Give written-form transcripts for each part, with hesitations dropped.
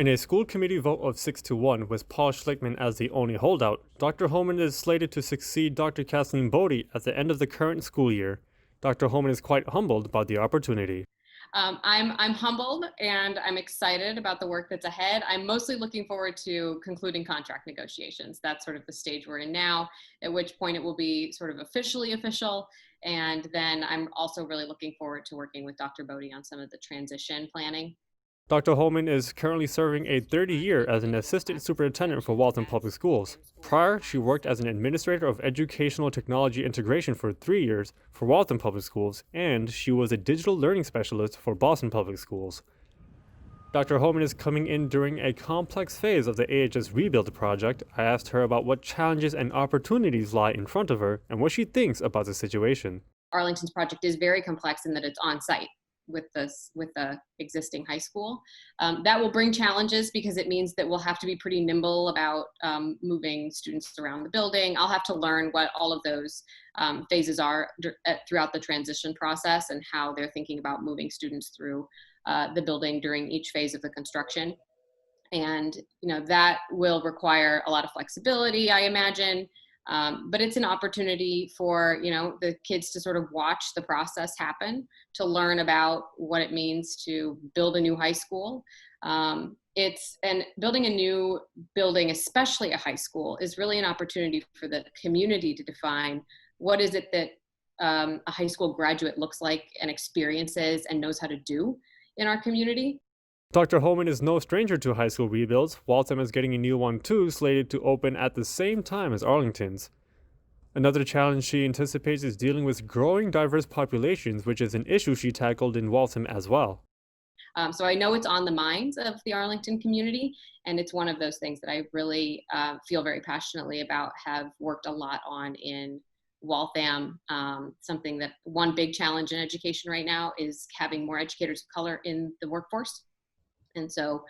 In a school committee vote of 6-1, with Paul Schlickman as the only holdout, Dr. Homan is slated to succeed Dr. Kathleen Bodie at the end of the current school year. Dr. Homan is quite humbled about the opportunity. I'm humbled and I'm excited about the work that's ahead. I'm mostly looking forward to concluding contract negotiations. That's sort of the stage we're in now, at which point it will be sort of officially official. And then I'm also really looking forward to working with Dr. Bodie on some of the transition planning. Dr. Homan is currently serving a 30-year as an assistant superintendent for Waltham Public Schools. Prior, she worked as an administrator of educational technology integration for 3 years for Waltham Public Schools, and she was a digital learning specialist for Boston Public Schools. Dr. Homan is coming in during a complex phase of the AHS rebuild project. I asked her about what challenges and opportunities lie in front of her and what she thinks about the situation. Arlington's project is very complex in that it's on site with the existing high school. That will bring challenges because it means that we'll have to be pretty nimble about moving students around the building. I'll have to learn what all of those phases are throughout the transition process and how they're thinking about moving students through the building during each phase of the construction. And that will require a lot of flexibility, I imagine. But it's an opportunity for the kids to sort of watch the process happen, to learn about what it means to build a new high school. And building a new building, especially a high school, is really an opportunity for the community to define what is it that a high school graduate looks like and experiences and knows how to do in our community. Dr. Homan is no stranger to high school rebuilds. Waltham is getting a new one too, slated to open at the same time as Arlington's. Another challenge she anticipates is dealing with growing diverse populations, which is an issue she tackled in Waltham as well. So I know it's on the minds of the Arlington community, and it's one of those things that I really feel very passionately about, have worked a lot on in Waltham. Something that one big challenge in education right now is having more educators of color in the workforce. And so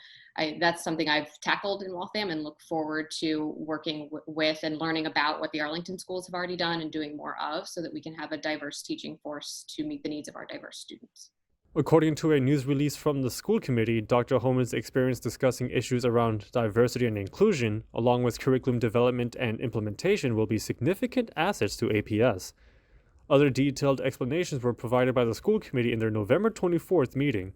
that's something I've tackled in Waltham and look forward to working with and learning about what the Arlington schools have already done and doing more of, so that we can have a diverse teaching force to meet the needs of our diverse students. According to a news release from the school committee, Dr. Homan's experience discussing issues around diversity and inclusion, along with curriculum development and implementation, will be significant assets to APS. Other detailed explanations were provided by the school committee in their November 24th meeting.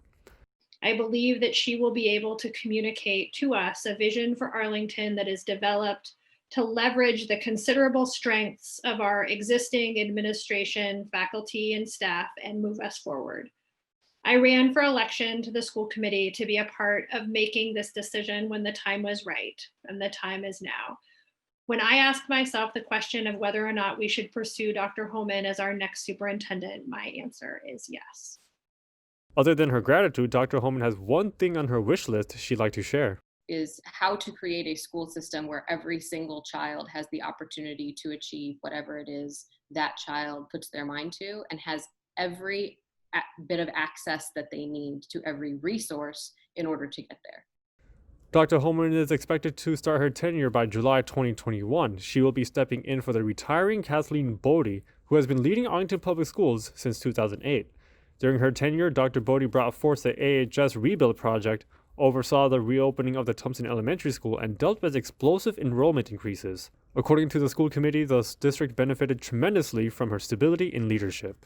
I believe that she will be able to communicate to us a vision for Arlington that is developed to leverage the considerable strengths of our existing administration, faculty, and staff and move us forward. I ran for election to the school committee to be a part of making this decision when the time was right, and the time is now. When I asked myself the question of whether or not we should pursue Dr. Homan as our next superintendent, my answer is yes. Other than her gratitude, Dr. Homan has one thing on her wish list she'd like to share. Is how to create a school system where every single child has the opportunity to achieve whatever it is that child puts their mind to, and has every bit of access that they need to every resource in order to get there. Dr. Homan is expected to start her tenure by July 2021. She will be stepping in for the retiring Kathleen Bodie, who has been leading Arlington Public Schools since 2008. During her tenure, Dr. Bodie brought forth the AHS rebuild project, oversaw the reopening of the Thompson Elementary School, and dealt with explosive enrollment increases. According to the school committee, the district benefited tremendously from her stability in leadership.